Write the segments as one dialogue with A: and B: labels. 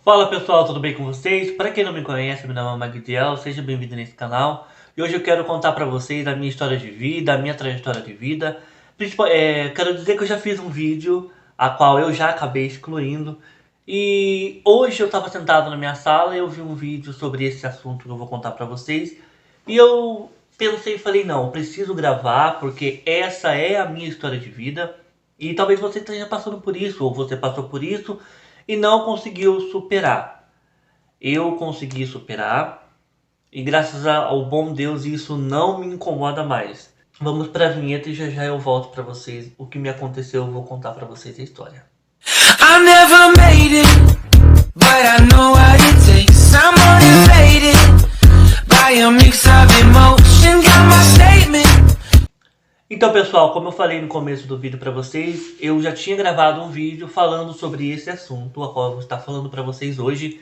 A: Fala pessoal, tudo bem com vocês? Para quem não me conhece, meu nome é Magdiel, seja bem-vindo nesse canal. E hoje eu quero contar para vocês a minha história de vida, a minha trajetória de vida. Quero dizer que eu já fiz um vídeo, a qual eu já acabei excluindo. E hoje eu estava sentado na minha sala e eu vi um vídeo sobre esse assunto que eu vou contar para vocês. E eu pensei e falei, não, eu preciso gravar porque essa é a minha história de vida. E talvez você esteja passando por isso, ou você passou por isso e não conseguiu superar. Eu consegui superar e graças ao bom Deus isso não me incomoda mais. Vamos para a vinheta e já já eu volto para vocês. O que me aconteceu, eu vou contar para vocês a história.
B: I never made it, but I know what it takes. I'm motivated by a mix of emotion. Got my statement.
A: Então pessoal, como eu falei no começo do vídeo para vocês, eu já tinha gravado um vídeo falando sobre esse assunto, a qual eu vou estar falando para vocês hoje,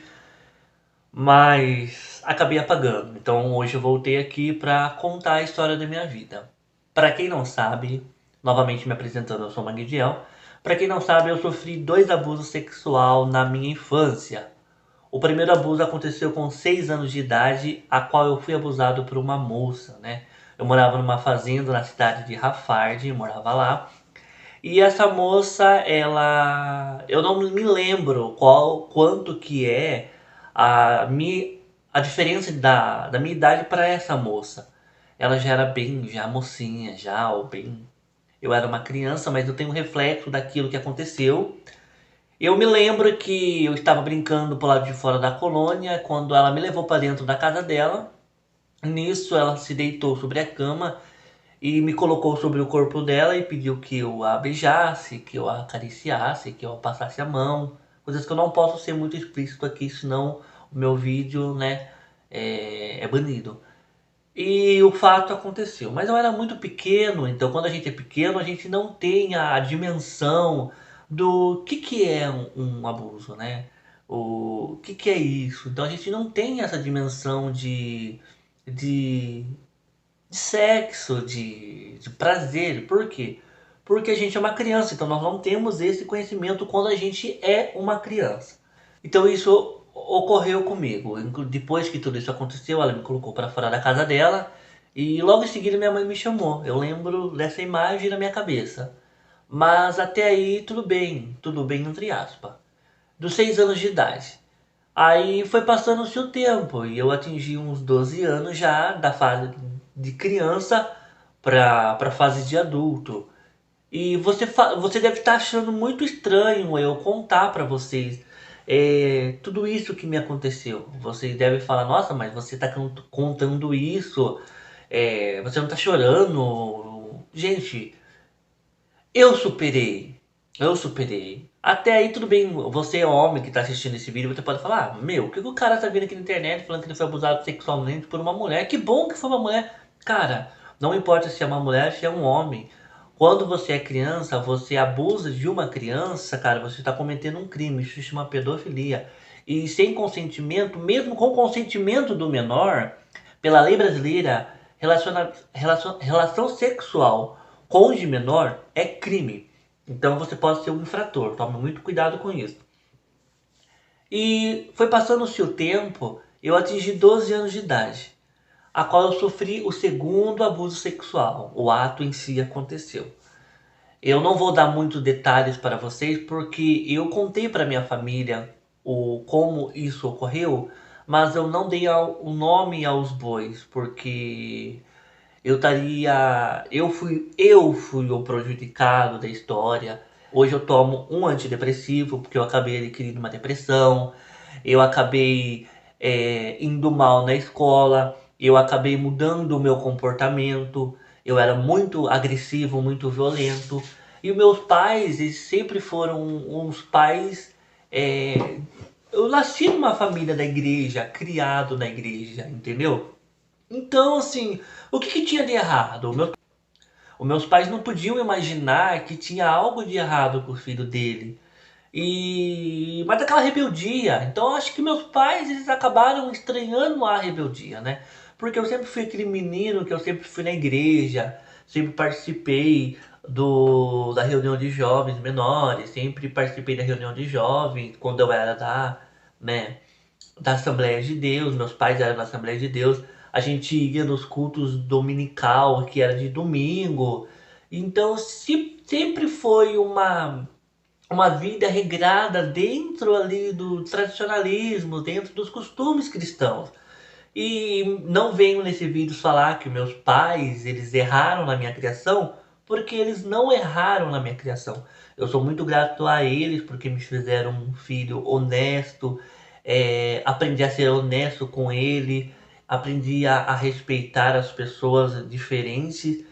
A: mas acabei apagando. Então hoje eu voltei aqui para contar a história da minha vida. Para quem não sabe, novamente me apresentando, eu sou Magdiel. Para quem não sabe, eu sofri 2 abusos sexual na minha infância. O primeiro abuso aconteceu com 6 anos de idade, a qual eu fui abusado por uma moça, né? Eu morava numa fazenda na cidade de Rafard, morava lá. E essa moça, eu não me lembro quanto que é a diferença da minha idade para essa moça. Ela já era bem, já mocinha, já, ou bem. Eu era uma criança, mas eu tenho um reflexo daquilo que aconteceu. Eu me lembro que eu estava brincando pro lado de fora da colônia quando ela me levou para dentro da casa dela. Nisso, ela se deitou sobre a cama e me colocou sobre o corpo dela e pediu que eu a beijasse, que eu a acariciasse, que eu a passasse a mão. Coisas que eu não posso ser muito explícito aqui, senão o meu vídeo, né, é banido. E o fato aconteceu. Mas eu era muito pequeno, então quando a gente é pequeno, a gente não tem a dimensão do que é um abuso, né? O que é isso? Então a gente não tem essa dimensão de de sexo, de prazer. Por quê? Porque a gente é uma criança, então nós não temos esse conhecimento quando a gente é uma criança. Então isso ocorreu comigo. Depois que tudo isso aconteceu, ela me colocou para fora da casa dela e logo em seguida minha mãe me chamou. Eu lembro dessa imagem na minha cabeça. Mas até aí tudo bem entre aspas. Dos 6 anos de idade. Aí foi passando-se o tempo e eu atingi uns 12 anos já da fase de criança para fase de adulto. E você deve estar achando muito estranho eu contar para vocês tudo isso que me aconteceu. Vocês devem falar, nossa, mas você está contando isso, você não está chorando. Gente, eu superei. Eu superei. Até aí tudo bem, você é homem que tá assistindo esse vídeo, você pode falar, meu, o que o cara tá vindo aqui na internet falando que ele foi abusado sexualmente por uma mulher? Que bom que foi uma mulher. Cara, não importa se é uma mulher, se é um homem. Quando você é criança, você abusa de uma criança, cara, você está cometendo um crime, isso se chama pedofilia. E sem consentimento, mesmo com consentimento do menor, pela lei brasileira, relação sexual com menor é crime. Então você pode ser um infrator, tome muito cuidado com isso. E foi passando-se o tempo, eu atingi 12 anos de idade, a qual eu sofri o segundo abuso sexual. O ato em si aconteceu. Eu não vou dar muitos detalhes para vocês porque eu contei para minha família como isso ocorreu, mas eu não dei o nome aos bois porque eu fui o prejudicado da história. Hoje eu tomo um antidepressivo porque eu acabei adquirindo uma depressão. Eu acabei indo mal na escola. Eu acabei mudando o meu comportamento. Eu era muito agressivo, muito violento. E os meus pais, eles sempre foram uns pais. Eu nasci numa família da igreja, criado na igreja, entendeu? Então, assim, o que tinha de errado? Os meus pais não podiam imaginar que tinha algo de errado com o filho dele. Mas aquela rebeldia. Então, eu acho que meus pais eles acabaram estranhando a rebeldia, né? Porque eu sempre fui aquele menino que eu sempre fui na igreja, sempre participei da reunião de jovens menores, sempre participei da reunião de jovens quando eu era né, da Assembleia de Deus, meus pais eram da Assembleia de Deus, a gente ia nos cultos dominical, que era de domingo, então sempre foi uma vida regrada dentro ali do tradicionalismo, dentro dos costumes cristãos. E não venho nesse vídeo falar que meus pais, eles erraram na minha criação, porque eles não erraram na minha criação. Eu sou muito grato a eles porque me fizeram um filho honesto, aprendi a ser honesto com ele, aprendi a respeitar as pessoas diferentes,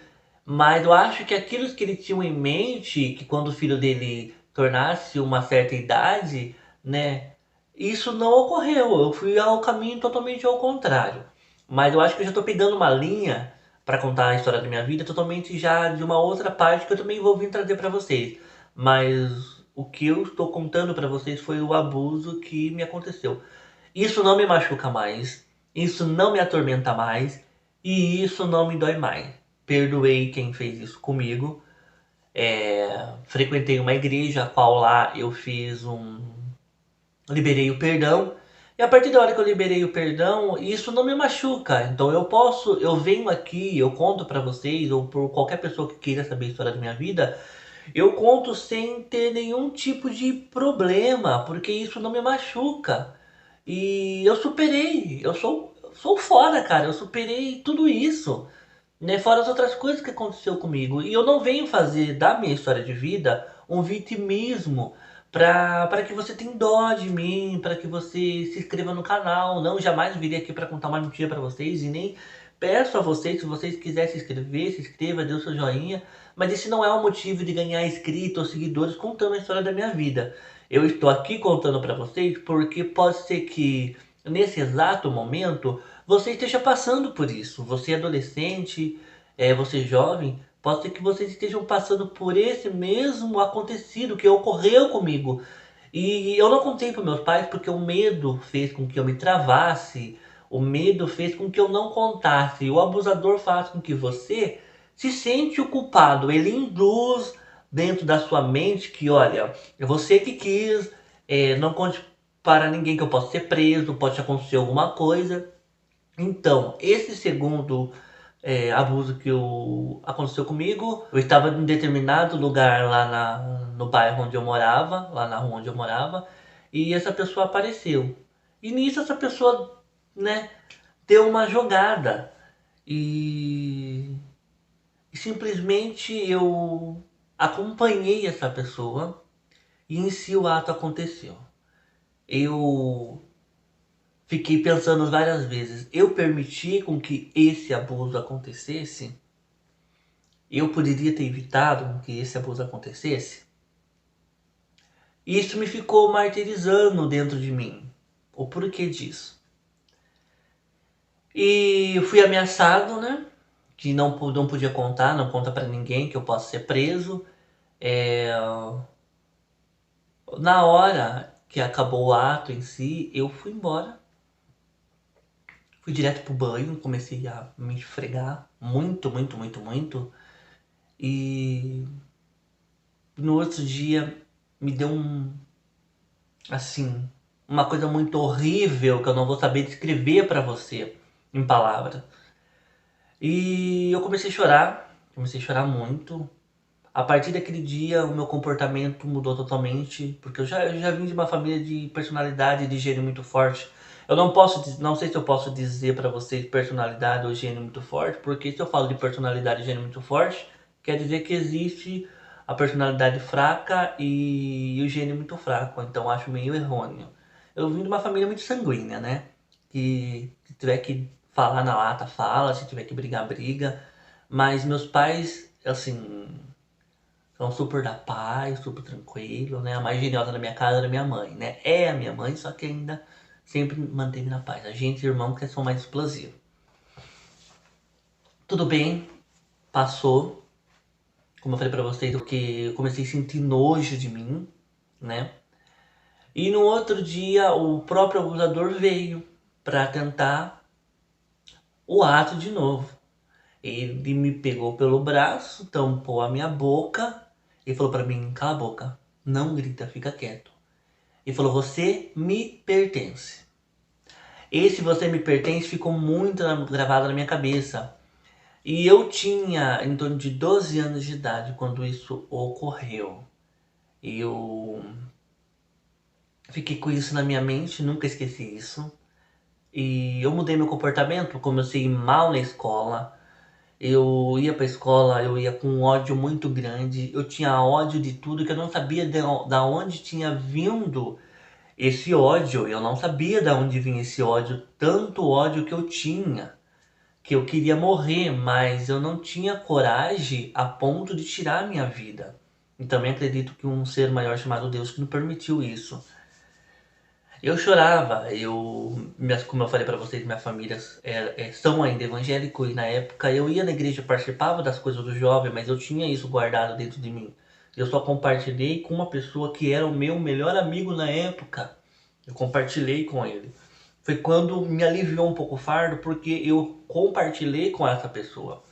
A: mas eu acho que aquilo que ele tinha em mente, que quando o filho dele tornasse uma certa idade, né, isso não ocorreu. Eu fui ao caminho totalmente ao contrário. Mas eu acho que eu já estou pegando uma linha para contar a história da minha vida totalmente já de uma outra parte que eu também vou vir trazer para vocês. Mas o que eu estou contando para vocês foi o abuso que me aconteceu. Isso não me machuca mais, isso não me atormenta mais e isso não me dói mais. Perdoei quem fez isso comigo. Frequentei uma igreja, a qual lá eu fiz liberei o perdão. E a partir da hora que eu liberei o perdão, isso não me machuca. Então eu venho aqui, eu conto pra vocês, ou por qualquer pessoa que queira saber a história da minha vida, eu conto sem ter nenhum tipo de problema, porque isso não me machuca. E eu superei, sou foda, cara, eu superei tudo isso, né? Fora as outras coisas que aconteceu comigo. E eu não venho fazer da minha história de vida um vitimismo para que você tenha dó de mim, para que você se inscreva no canal. Não, jamais virei aqui para contar uma mentira para vocês e nem peço a vocês, se vocês quiserem se inscrever, se inscreva, dê o seu joinha. Mas esse não é o motivo de ganhar inscritos ou seguidores contando a história da minha vida. Eu estou aqui contando para vocês porque pode ser que nesse exato momento você esteja passando por isso. Você é adolescente, você é jovem, pode ser que vocês estejam passando por esse mesmo acontecido que ocorreu comigo. E eu não contei para meus pais porque o medo fez com que eu me travasse, o medo fez com que eu não contasse. O abusador faz com que você se sente o culpado. Ele induz dentro da sua mente que, olha, é você que quis, não conte para ninguém que eu possa ser preso, pode acontecer alguma coisa. Então, esse segundo abuso que aconteceu comigo, eu estava em determinado lugar lá no bairro onde eu morava, lá na rua onde eu morava, e essa pessoa apareceu. E nisso essa pessoa, né, deu uma jogada. E, e simplesmente eu acompanhei essa pessoa e em si o ato aconteceu. Eu fiquei pensando várias vezes, eu permiti com que esse abuso acontecesse? Eu poderia ter evitado que esse abuso acontecesse? Isso me ficou martirizando dentro de mim. O porquê disso? E eu fui ameaçado, né? Que não podia contar, não conta pra ninguém que eu posso ser preso. É, Na hora que acabou o ato em si, eu fui embora. Fui direto pro banho, comecei a me esfregar muito, muito, muito, muito. E no outro dia me deu assim, uma coisa muito horrível que eu não vou saber descrever pra você em palavras. E eu comecei a chorar muito. A partir daquele dia o meu comportamento mudou totalmente, porque eu já vim de uma família de personalidade e de gênio muito forte. Eu não sei se eu posso dizer pra vocês personalidade ou gênio muito forte, porque se eu falo de personalidade e gênio muito forte, quer dizer que existe a personalidade fraca e o gênio muito fraco, então eu acho meio errôneo. Eu vim de uma família muito sanguínea, né? Que se tiver que falar na lata, fala, se tiver que brigar, briga. Mas meus pais, assim, são super da paz, super tranquilo, né? A mais geniosa da minha casa era minha mãe, né? É a minha mãe, só que ainda sempre manteve na paz. A gente, irmão, que são mais explosivos. Tudo bem, passou. Como eu falei pra vocês, porque eu comecei a sentir nojo de mim, né? E no outro dia, o próprio abusador veio pra tentar o ato de novo. Ele me pegou pelo braço, tampou a minha boca e falou pra mim, cala a boca, não grita, fica quieto. e falou: você me pertence. Esse você me pertence ficou muito gravado na minha cabeça. E eu tinha em torno de 12 anos de idade quando isso ocorreu. Eu fiquei com isso na minha mente, nunca esqueci isso. E eu mudei meu comportamento, comecei a ir mal na escola. Eu ia pra escola, eu ia com um ódio muito grande. Eu tinha ódio de tudo, que eu não sabia da onde tinha vindo esse ódio. Eu não sabia da onde vinha esse ódio, tanto ódio que eu tinha. Que eu queria morrer, mas eu não tinha coragem a ponto de tirar a minha vida. E também acredito que um ser maior chamado Deus que não permitiu isso. Eu chorava, como eu falei pra vocês, minha família são ainda evangélico e na época eu ia na igreja, participava das coisas do jovem, mas eu tinha isso guardado dentro de mim. Eu só compartilhei com uma pessoa que era o meu melhor amigo na época. Eu compartilhei com ele. Foi quando me aliviou um pouco o fardo, porque eu compartilhei com essa pessoa.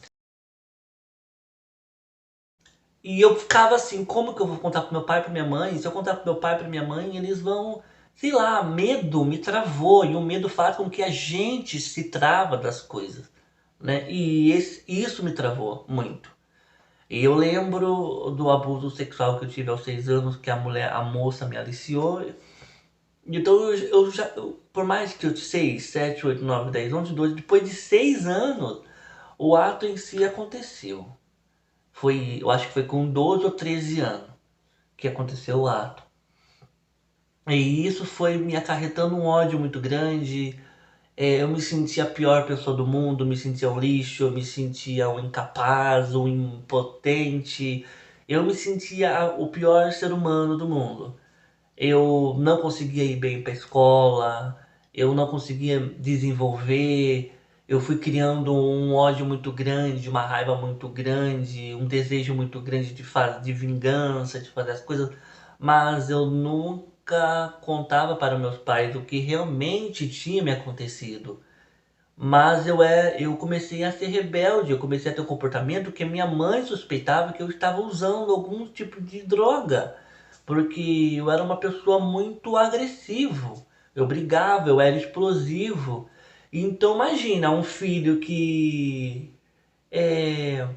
A: E eu ficava assim, como que eu vou contar pro meu pai e pra minha mãe? Se eu contar pro meu pai e pra minha mãe, eles vão, sei lá, medo me travou. E o medo faz com que a gente se trava das coisas, né? Isso me travou muito. E eu lembro do abuso sexual que eu tive aos 6 anos, que a moça me aliciou. Então por mais que eu 6, 7, 8, 9, 10, 11, 12, depois de 6 anos, o ato em si aconteceu. Eu acho que foi com 12 ou 13 anos que aconteceu o ato. E isso foi me acarretando um ódio muito grande. Eu me sentia a pior pessoa do mundo, me sentia um lixo, eu me sentia um incapaz, um impotente. Eu me sentia o pior ser humano do mundo. Eu não conseguia ir bem para a escola, eu não conseguia desenvolver, eu fui criando um ódio muito grande, uma raiva muito grande, um desejo muito grande de vingança, de fazer as coisas, mas eu nunca contava para meus pais o que realmente tinha me acontecido. Mas eu comecei a ser rebelde, eu comecei a ter um comportamento que minha mãe suspeitava que eu estava usando algum tipo de droga. Porque eu era uma pessoa muito agressivo. Eu brigava, eu era explosivo. Então imagina um filho que é,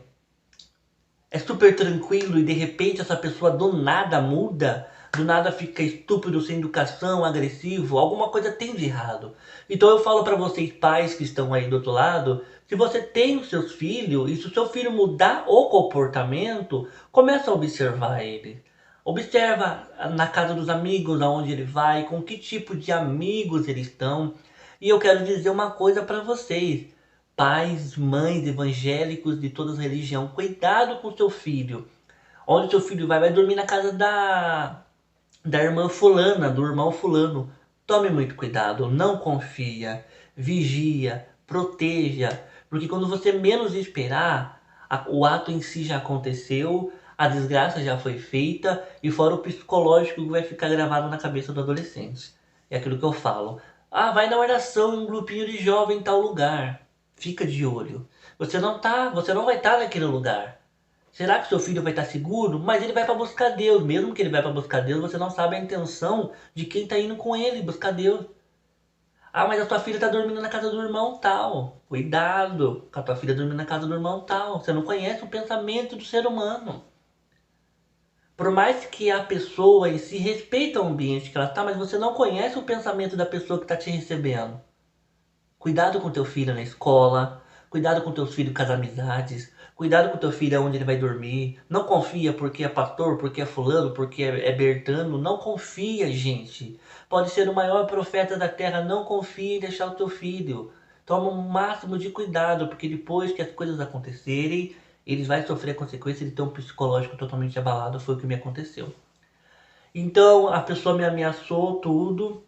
A: é super tranquilo e de repente essa pessoa do nada muda, do nada fica estúpido, sem educação, agressivo, alguma coisa tem de errado. Então eu falo pra vocês pais que estão aí do outro lado, se você tem os seus filhos e se o seu filho mudar o comportamento, começa a observar ele. Observa na casa dos amigos, aonde ele vai, com que tipo de amigos eles estão. E eu quero dizer uma coisa para vocês, pais, mães evangélicos de todas as religiões, cuidado com seu filho. Onde seu filho vai dormir na casa da irmã fulana, do irmão fulano. Tome muito cuidado, não confia, vigia, proteja, porque quando você menos esperar, o ato em si já aconteceu, a desgraça já foi feita e fora o psicológico que vai ficar gravado na cabeça do adolescente. É aquilo que eu falo. Ah, vai na oração em um grupinho de jovem em tal lugar. Fica de olho. Você não vai estar naquele lugar. Será que seu filho vai estar seguro? Mas ele vai para buscar Deus. Mesmo que ele vai para buscar Deus, você não sabe a intenção de quem está indo com ele buscar Deus. Ah, mas a tua filha está dormindo na casa do irmão tal. Cuidado com a tua filha dormindo na casa do irmão tal. Você não conhece o pensamento do ser humano. Por mais que a pessoa se respeita o ambiente que ela está, mas você não conhece o pensamento da pessoa que está te recebendo. Cuidado com teu filho na escola, cuidado com teus filhos com as amizades, cuidado com teu filho onde ele vai dormir. Não confia porque é pastor, porque é fulano, porque é bertano. Não confia, gente. Pode ser o maior profeta da terra, não confie em deixar o teu filho. Toma o máximo de cuidado, porque depois que as coisas acontecerem, eles vão sofrer a consequência de ter um psicológico totalmente abalado. Foi o que me aconteceu. Então a pessoa me ameaçou tudo.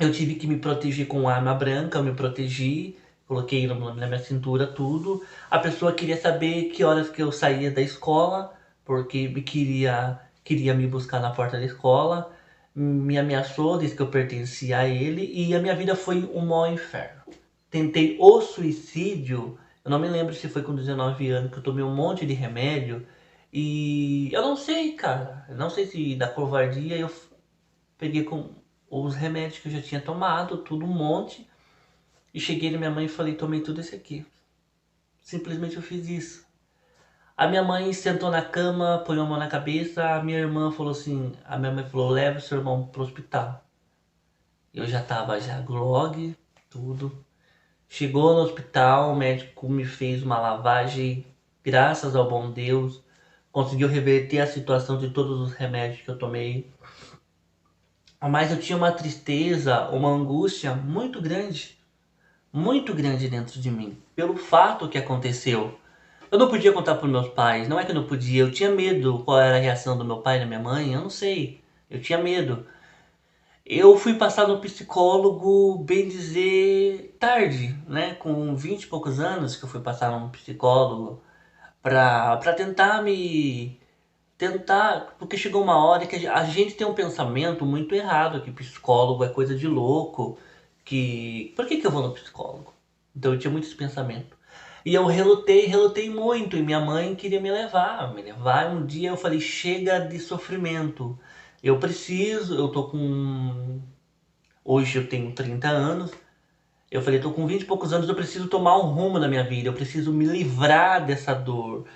A: Eu tive que me proteger com arma branca, eu me protegi, coloquei na minha cintura tudo. A pessoa queria saber que horas que eu saía da escola, porque queria me buscar na porta da escola. Me ameaçou, disse que eu pertencia a ele e a minha vida foi um maior inferno. Tentei o suicídio, eu não me lembro se foi com 19 anos, que eu tomei um monte de remédio. E eu não sei, cara, eu não sei se da covardia eu peguei com os remédios que eu já tinha tomado, tudo um monte. E cheguei na minha mãe e falei, tomei tudo isso aqui. Simplesmente eu fiz isso. A minha mãe sentou na cama, pôs a mão na cabeça, a minha irmã falou assim, a minha mãe falou, leva o seu irmão pro hospital. Eu já tava já grog, tudo. Chegou no hospital, o médico me fez uma lavagem, graças ao bom Deus, conseguiu reverter a situação de todos os remédios que eu tomei. Mas eu tinha uma tristeza, uma angústia muito grande dentro de mim, pelo fato que aconteceu. Eu não podia contar para meus pais, não é que eu não podia, eu tinha medo qual era a reação do meu pai e da minha mãe, eu não sei, eu tinha medo. Eu fui passar no psicólogo, bem dizer, tarde, né? Com 20 e poucos anos que eu fui passar num psicólogo pra tentar me... Tentar, porque chegou uma hora que a gente tem um pensamento muito errado, que psicólogo é coisa de louco, que... Por que eu vou no psicólogo? Então eu tinha muito esse pensamento. E eu relutei muito, e minha mãe queria me levar. Um dia eu falei, chega de sofrimento. Eu preciso, eu tô com... Hoje eu tenho 30 anos. Eu falei, tô com 20 e poucos anos, eu preciso tomar um rumo na minha vida. Eu preciso me livrar dessa dor,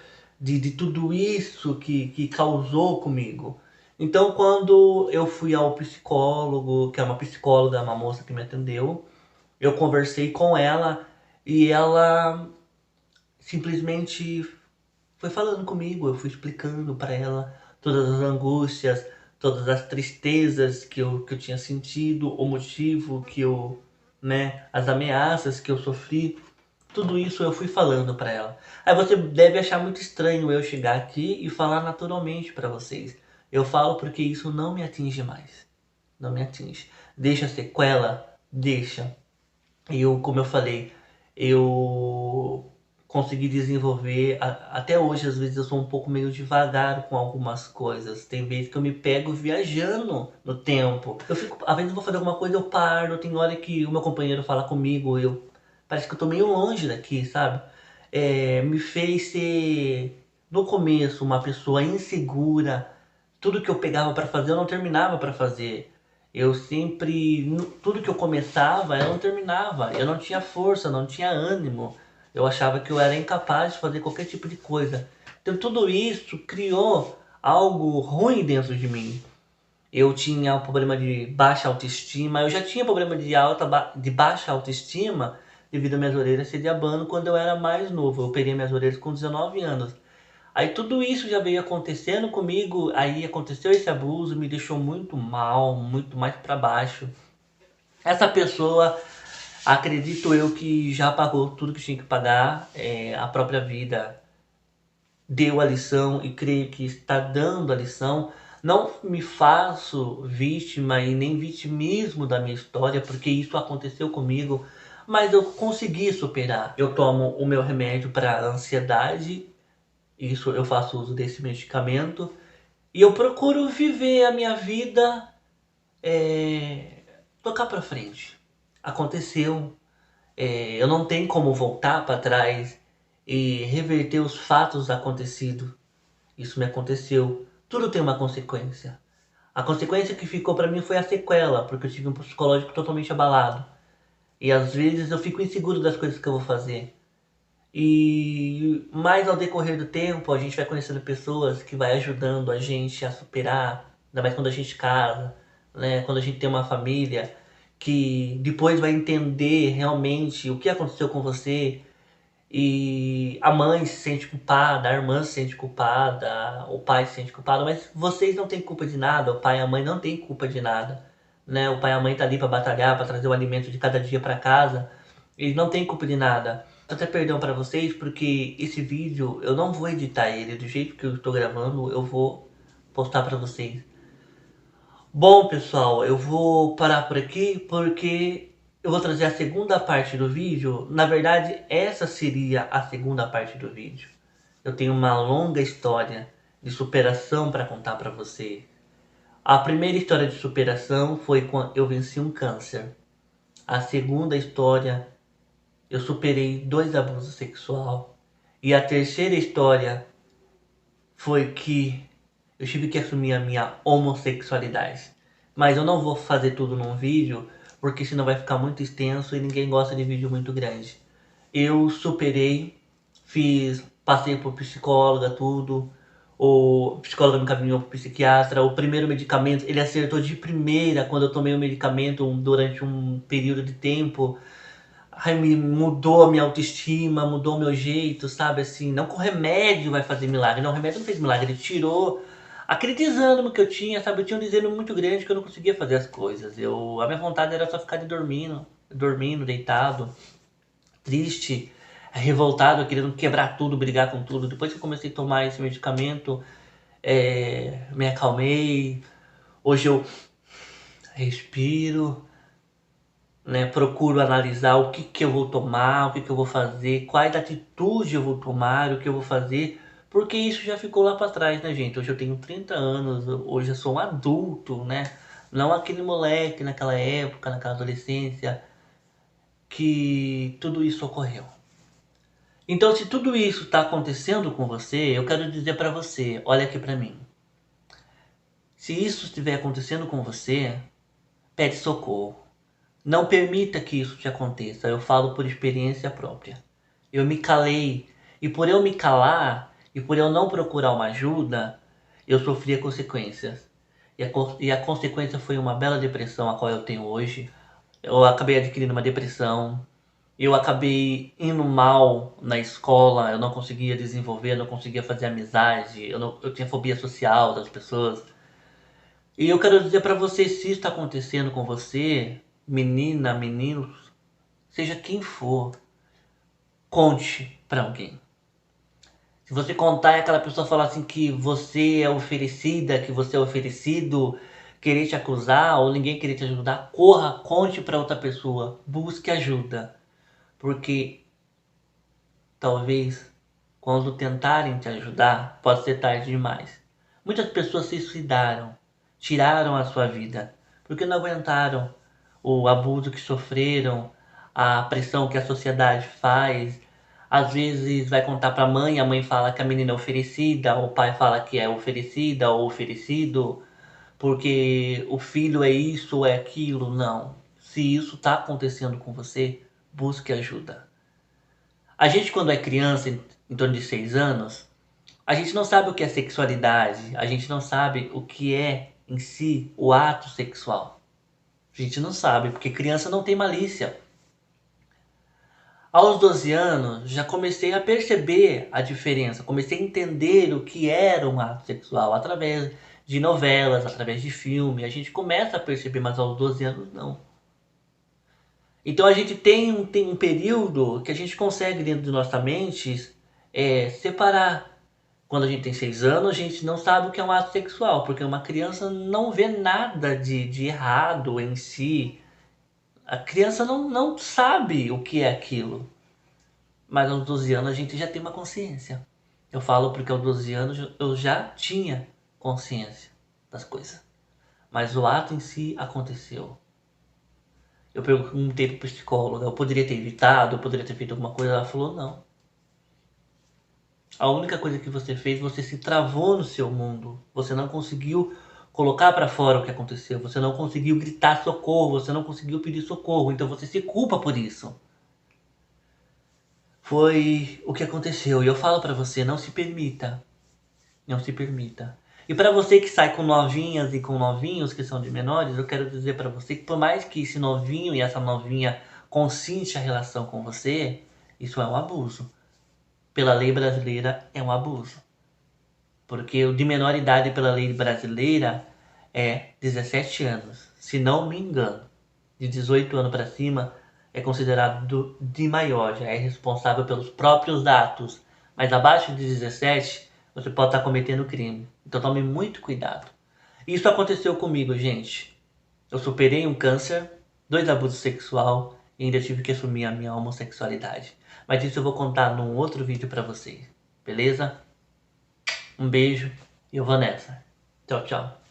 A: de tudo isso que causou comigo. Então quando eu fui ao psicólogo, que é uma psicóloga, uma moça que me atendeu, eu conversei com ela e ela simplesmente foi falando comigo, eu fui explicando para ela todas as angústias, todas as tristezas que eu tinha sentido, o motivo que eu, né, as ameaças que eu sofri, tudo isso eu fui falando para ela. Aí você deve achar muito estranho eu chegar aqui e falar naturalmente para vocês. Eu falo porque isso não me atinge mais. Não me atinge. Deixa sequela? Deixa. Eu, como eu falei, eu consegui desenvolver. Até hoje, às vezes, eu sou um pouco meio devagar com algumas coisas. Tem vezes que eu me pego viajando no tempo. Eu fico, às vezes eu vou fazer alguma coisa, eu paro. Tem hora que o meu companheiro fala comigo, parece que eu tô meio longe daqui, sabe? Me fez ser, no começo, uma pessoa insegura. Tudo que eu pegava pra fazer, eu não terminava pra fazer. Eu sempre, tudo que eu começava, eu não terminava. Eu não tinha força, não tinha ânimo. Eu achava que eu era incapaz de fazer qualquer tipo de coisa. Então tudo isso criou algo ruim dentro de mim. Eu tinha um problema de baixa autoestima. Eu já tinha problema de baixa autoestima devido às minhas orelhas ser de abano quando eu era mais novo. Eu peguei minhas orelhas com 19 anos. Aí tudo isso já veio acontecendo comigo, aí aconteceu esse abuso, me deixou muito mal, muito mais para baixo. Essa pessoa, acredito eu que já pagou tudo que tinha que pagar, a própria vida deu a lição e creio que está dando a lição. Não me faço vítima e nem vitimismo da minha história, porque isso aconteceu comigo, mas eu consegui superar. Eu tomo o meu remédio para ansiedade. Isso, eu faço uso desse medicamento e eu procuro viver a minha vida, tocar pra frente. Aconteceu, eu não tenho como voltar para trás e reverter os fatos acontecidos. Isso me aconteceu. Tudo tem uma consequência. A consequência que ficou pra mim foi a sequela, porque eu tive um psicológico totalmente abalado. E às vezes eu fico inseguro das coisas que eu vou fazer. E mais ao decorrer do tempo, a gente vai conhecendo pessoas que vai ajudando a gente a superar, ainda mais quando a gente casa, né? Quando a gente tem uma família que depois vai entender realmente o que aconteceu com você. E a mãe se sente culpada, a irmã se sente culpada, o pai se sente culpado, mas vocês não têm culpa de nada, o pai e a mãe não têm culpa de nada, né? O pai e a mãe tá ali para batalhar, para trazer o alimento de cada dia para casa. Eles não têm culpa de nada. Até perdão para vocês, porque esse vídeo eu não vou editar ele do jeito que eu estou gravando, eu vou postar para vocês. Bom, pessoal, eu vou parar por aqui porque eu vou trazer a segunda parte do vídeo. Na verdade, essa seria a segunda parte do vídeo. Eu tenho uma longa história de superação para contar para você. A primeira história de superação foi quando eu venci um câncer. A segunda história, eu superei 2 abusos sexuais. E a terceira história foi que eu tive que assumir a minha homossexualidade. Mas eu não vou fazer tudo num vídeo, porque senão vai ficar muito extenso e ninguém gosta de vídeo muito grande. Eu superei, passei por psicóloga, tudo. O psicólogo me encaminhou pro psiquiatra. O primeiro medicamento, ele acertou de primeira quando eu tomei o medicamento durante um período de tempo. Ai, me mudou a minha autoestima, mudou o meu jeito, sabe? Assim, não que o remédio vai fazer milagre. Não, o remédio não fez milagre, ele tirou aquele desânimo que eu tinha, sabe? Eu tinha um desânimo muito grande que eu não conseguia fazer as coisas. A minha vontade era só ficar dormindo, deitado, triste, revoltado, querendo quebrar tudo, brigar com tudo. Depois que eu comecei a tomar esse medicamento, me acalmei. Hoje eu respiro, né? Procuro analisar o que que eu vou tomar, o que que eu vou fazer, quais atitudes eu vou tomar, o que eu vou fazer, porque isso já ficou lá para trás, né, gente? Hoje eu tenho 30 anos, hoje eu sou um adulto, né? Não aquele moleque naquela época, naquela adolescência, que tudo isso ocorreu. Então, se tudo isso está acontecendo com você, eu quero dizer para você, olha aqui para mim. Se isso estiver acontecendo com você, pede socorro. Não permita que isso te aconteça. Eu falo por experiência própria. Eu me calei. E por eu me calar, e por eu não procurar uma ajuda, eu sofria consequências. E a consequência foi uma bela depressão, a qual eu tenho hoje. Eu acabei adquirindo uma depressão. Eu acabei indo mal na escola. Eu não conseguia desenvolver, eu não conseguia fazer amizade. Eu tinha fobia social das pessoas. E eu quero dizer pra você, se isso está acontecendo com você, menina, meninos, seja quem for, conte pra alguém. Se você contar e aquela pessoa falar assim que você é oferecida, que você é oferecido, querer te acusar ou ninguém querer te ajudar, corra, conte pra outra pessoa, busque ajuda. Porque talvez quando tentarem te ajudar, pode ser tarde demais. Muitas pessoas se suicidaram, tiraram a sua vida, porque não aguentaram o abuso que sofreram, a pressão que a sociedade faz. Às vezes vai contar para a mãe fala que a menina é oferecida, o pai fala que é oferecida ou oferecido, porque o filho é isso ou é aquilo. Não. Se isso está acontecendo com você, busque ajuda. A gente, quando é criança, em torno de 6 anos, a gente não sabe o que é sexualidade, a gente não sabe o que é em si o ato sexual. A gente não sabe, porque criança não tem malícia. Aos 12 anos, já comecei a perceber a diferença, comecei a entender o que era um ato sexual através de novelas, através de filme. A gente começa a perceber, mas aos 12 anos não. Então a gente tem um período que a gente consegue, dentro de nossa mente, separar. Quando a gente tem 6 anos, a gente não sabe o que é um ato sexual, porque uma criança não vê nada de errado em si. A criança não sabe o que é aquilo. Mas aos 12 anos a gente já tem uma consciência. Eu falo porque aos 12 anos eu já tinha consciência das coisas. Mas o ato em si aconteceu. Eu perguntei pro psicóloga, eu poderia ter evitado, eu poderia ter feito alguma coisa. Ela falou, não. A única coisa que você fez, você se travou no seu mundo. Você não conseguiu colocar pra fora o que aconteceu. Você não conseguiu gritar socorro. Você não conseguiu pedir socorro. Então você se culpa por isso. Foi o que aconteceu. E eu falo pra você, não se permita. Não se permita. E pra você que sai com novinhas e com novinhos que são de menores, eu quero dizer pra você que por mais que esse novinho e essa novinha consinte a relação com você, isso é um abuso. Pela lei brasileira é um abuso. Porque o de menor idade pela lei brasileira é 17 anos. Se não me engano, de 18 anos para cima é considerado de maior, já é responsável pelos próprios atos. Mas abaixo de 17, você pode estar cometendo crime. Então tome muito cuidado. Isso aconteceu comigo, gente. Eu superei um câncer, 2 abusos sexuais e ainda tive que assumir a minha homossexualidade. Mas isso eu vou contar num outro vídeo pra vocês. Beleza? Um beijo e eu vou nessa. Tchau, tchau.